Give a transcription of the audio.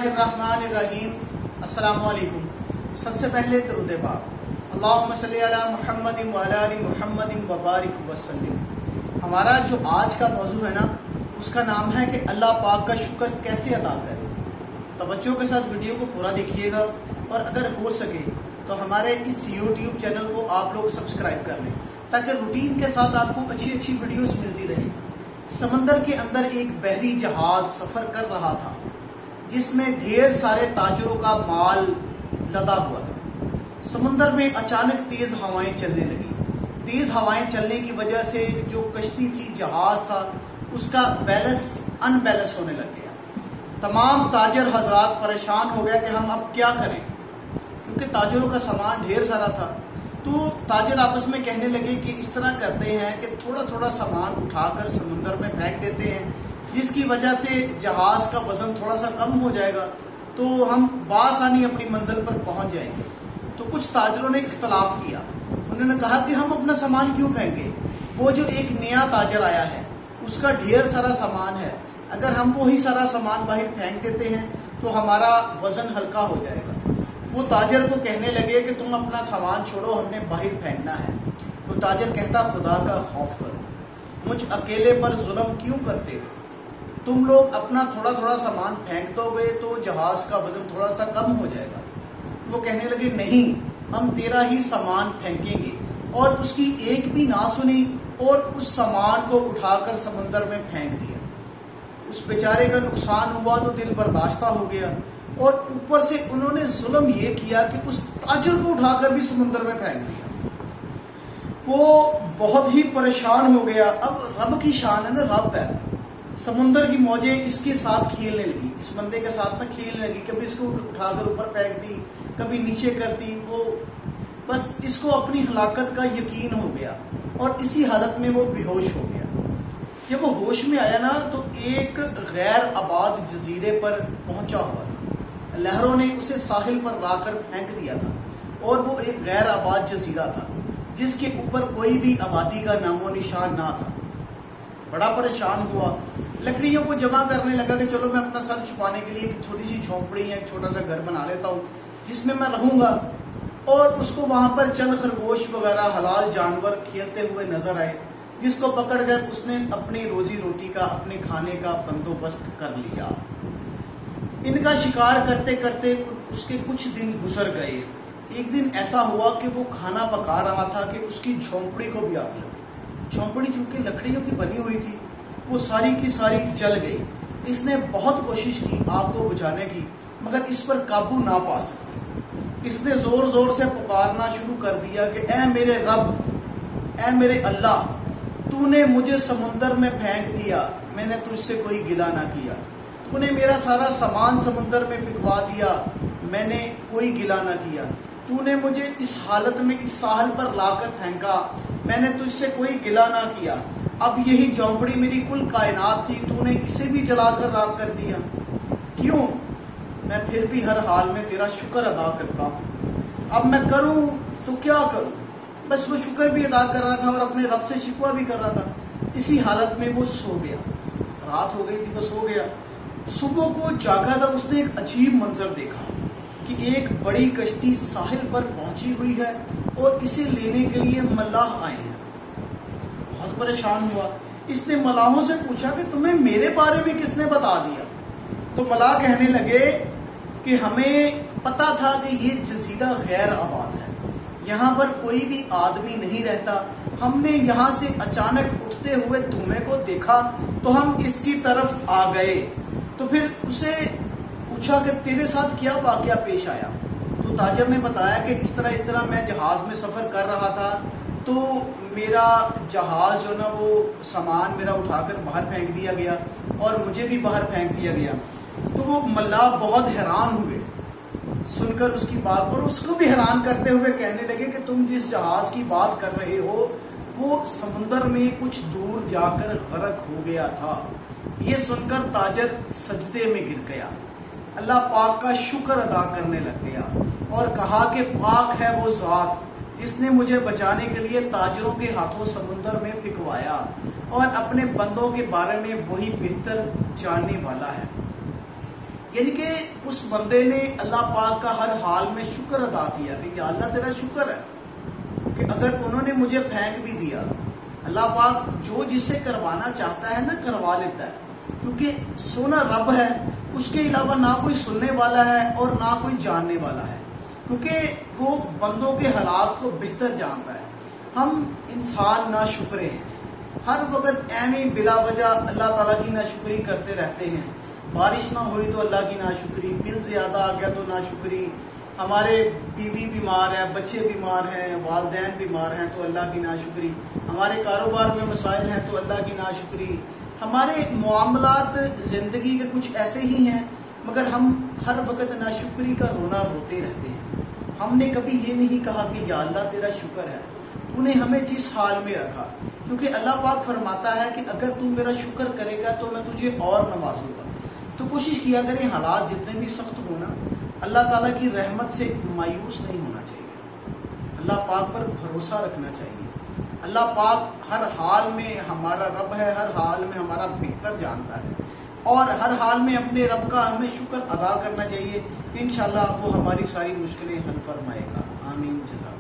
बिस्मिल्लाहिर्रहमानिर्रहीम। अस्सलामुअलैकुम। सबसे पहले दरूद पाक अल्लाहुम्मा सल्ली अला मुहम्मदिन व अला आलि मुहम्मदिन व बारिक वसल्लिम। हमारा जो आज का मौजू है ना, उसका नाम है कि अल्लाह पाक का शुक्र कैसे अदा करें। तवज्जो के साथ वीडियो को पूरा देखिएगा और अगर हो सके तो हमारे इस यूट्यूब चैनल को आप लोग सब्सक्राइब कर लें ताकि रूटीन के साथ आपको अच्छी अच्छी वीडियोस मिलती रहे। समंदर के अंदर एक बहरी जहाज सफ़र कर रहा था जिसमें ढेर सारे ताजरों का माल लदा हुआ था। समंदर में अचानक तेज़ हवाएं चलने लगी। तेज़ हवाएं चलने की वजह से जो कश्ती थी, जहाज था, उसका बैलेंस अनबैलेंस होने लग गया। तमाम ताजर हजरात परेशान हो गया कि हम अब क्या करें, क्योंकि ताजरों का सामान ढेर सारा था। तो ताजर आपस में कहने लगे कि इस तरह करते हैं कि थोड़ा थोड़ा सामान उठाकर समुंदर में फेंक देते हैं, जिसकी वजह से जहाज़ का वज़न थोड़ा सा कम हो जाएगा तो हम बासानी अपनी मंजिल पर पहुंच जाएंगे। तो कुछ ताजरों ने इख्तलाफ किया। उन्होंने कहा कि हम अपना सामान क्यों फेंकें, वो जो एक नया ताजर आया है उसका ढेर सारा सामान है, अगर हम वही सारा सामान बाहर फेंक देते हैं तो हमारा वज़न हल्का हो जाएगा। वो ताजर को कहने लगे कि तुम अपना सामान छोड़ो, हमने बाहर फेंकना है। तो ताजर कहता, खुदा का खौफ करो, मुझ अकेले पर जुल्म क्यों करते हो? तुम लोग अपना थोड़ा थोड़ा सामान फेंक दोगे तो जहाज़ का वज़न थोड़ा सा कम हो जाएगा। वो कहने लगे, नहीं, हम तेरा ही सामान फेंकेंगे। और उसकी एक भी ना सुनी और उस सामान को उठाकर समंदर में फेंक दिया। उस बेचारे का नुकसान हुआ तो दिल बर्दाश्त हो गया, और ऊपर से उन्होंने जुल्म ये किया कि उस ताजर को उठाकर भी समुद्र में फेंक दिया। वो बहुत ही परेशान हो गया। अब रब की शान है ना, रब है। समुंदर की मौजें इसके साथ खेलने लगी, इस बंदे के साथ ना खेलने लगी। कभी इसको उठाकर ऊपर फेंक दी, कभी नीचे कर दी। वो बस इसको अपनी हलाकत का यकीन हो गया और इसी हालत में वो बेहोश हो गया। जब वो होश में आया ना तो एक गैर आबाद जजीरे पर पहुंचा हुआ था। लहरों ने उसे साहिल पर लाकर फेंक दिया था और वो एक गैर आबाद जजीरा था जिसके ऊपर कोई भी आबादी का नामो निशान ना था। बड़ा परेशान हुआ, लकड़ियों को जमा करने लगा कि चलो मैं अपना सर छुपाने के लिए एक छोटी सी झोंपड़ी या एक छोटा सा घर बना लेता हूँ जिसमें मैं रहूँगा। और उसको वहाँ पर चंद खरगोश वगैरह हलाल जानवर खेलते हुए नजर आए, जिसको पकड़कर उसने अपनी रोजी रोटी का, अपने खाने का बंदोबस्त कर लिया। इनका शिकार करते करते उसके कुछ दिन गुजर गए। एक दिन ऐसा हुआ कि वो खाना पका रहा था कि उसकी झोंपड़ी को भी आग लगी। झोंपड़ी चूंकि लकड़ियों की बनी हुई थी, वो सारी की सारी जल गई। इसने बहुत कोशिश की आग को बुझाने की, मगर इस पर काबू ना पा सका। इसने जोर जोर से पुकारना शुरू कर दिया कि ऐ मेरे रब, ऐ मेरे अल्लाह, तूने मुझे समुंदर में फेंक दिया, मैंने तुझसे कोई गिला ना किया। तूने मेरा सारा सामान समुंदर में फिकवा दिया, मैंने कोई गिला ना किया। तूने मुझे इस हालत में इस साहल पर लाकर फेंका, मैंने तुझसे कोई गिला ना किया। अब यही झोंपड़ी मेरी कुल कायनात थी, तूने इसे भी जलाकर राख कर दिया। क्यों? मैं फिर भी हर हाल में तेरा शुक्र अदा करता हूँ। अब मैं करूँ तो क्या करूँ? बस वो शुक्र भी अदा कर रहा था और अपने रब से शिकवा भी कर रहा था। इसी हालत में वो सो गया। रात हो गई थी, वो सो गया। सुबह को जागा था, उसने एक अजीब मंजर देखा कि एक बड़ी कश्ती साहिल पर पहुंची हुई है और इसे लेने के लिए मल्लाह आए हैं। बहुत परेशान हुआ। इसने मलाहों से पूछा कि तुम्हें मेरे बारे में किसने बता दिया? तो मलाह कहने लगे कि हमें पता था कि ये जजीरा गैर आबाद है, यहाँ पर कोई भी आदमी नहीं रहता। हमने यहाँ से अचानक उठते हुए धुएं को देखा तो हम इसकी तरफ आ गए। तो फिर उसे पूछा कि तेरे साथ क्या वाकया पेश आया? तो ताजर ने बताया कि इस तरह मैं जहाज़ में सफ़र कर रहा था तो मेरा जहाज़ जो ना, वो सामान मेरा उठाकर बाहर फेंक दिया गया और मुझे भी बाहर फेंक दिया गया। तो वो मल्लाह बहुत हैरान हुए सुनकर उसकी बात, और उसको भी हैरान करते हुए कहने लगे कि तुम जिस जहाज़ की बात कर रहे हो वो समुंदर में कुछ दूर जाकर गर्क हो गया था। ये सुनकर ताजर सजदे में गिर गया, अल्लाह पाक का शुक्र अदा करने लग गया और कहा कि पाक है वो ज़ात जिसने मुझे बचाने के लिए ताजरों के हाथों समुंदर में फिकवाया और अपने बंदों के बारे में वही बेहतर जानने वाला है। یعنی کہ اس بندے نے اللہ پاک کا ہر حال میں شکر ادا کیا کہ یا اللہ تیرا شکر ہے کہ اگر انہوں نے مجھے پھینک بھی دیا، اللہ پاک جو جس سے کروانا چاہتا ہے نا کروا لیتا ہے، کیونکہ سونا رب ہے، اس کے علاوہ نہ کوئی سننے والا ہے اور نہ کوئی جاننے والا ہے، کیونکہ وہ بندوں کے حالات کو بہتر جانتا ہے۔ ہم انسان ناشکرے ہیں، ہر وقت ایویں بلا وجہ اللہ تعالیٰ کی ناشکری کرتے رہتے ہیں۔ بارش نہ ہوئی تو اللہ کی ناشکری، بل زیادہ آ گیا تو ناشکری، ہمارے بیوی بیمار ہے، بچے بیمار ہیں، والدین بیمار ہیں تو اللہ کی ناشکری، ہمارے کاروبار میں مسائل ہیں تو اللہ کی ناشکری، ہمارے معاملات زندگی کے کچھ ایسے ہی ہیں مگر ہم ہر وقت ناشکری کا رونا روتے رہتے ہیں۔ ہم نے کبھی یہ نہیں کہا کہ یا اللہ تیرا شکر ہے، تو نے ہمیں جس حال میں رکھا، کیونکہ اللہ پاک فرماتا ہے کہ اگر تو میرا شکر کرے گا تو میں تجھے اور نوازوں گا۔ تو کوشش کیا کریں حالات جتنے بھی سخت ہونا، اللہ تعالیٰ کی رحمت سے مایوس نہیں ہونا چاہیے، اللہ پاک پر بھروسہ رکھنا چاہیے۔ اللہ پاک ہر حال میں ہمارا رب ہے، ہر حال میں ہمارا بہتر جانتا ہے، اور ہر حال میں اپنے رب کا ہمیں شکر ادا کرنا چاہیے۔ انشاءاللہ وہ ہماری ساری مشکلیں حل فرمائے گا۔ آمین۔ جزاک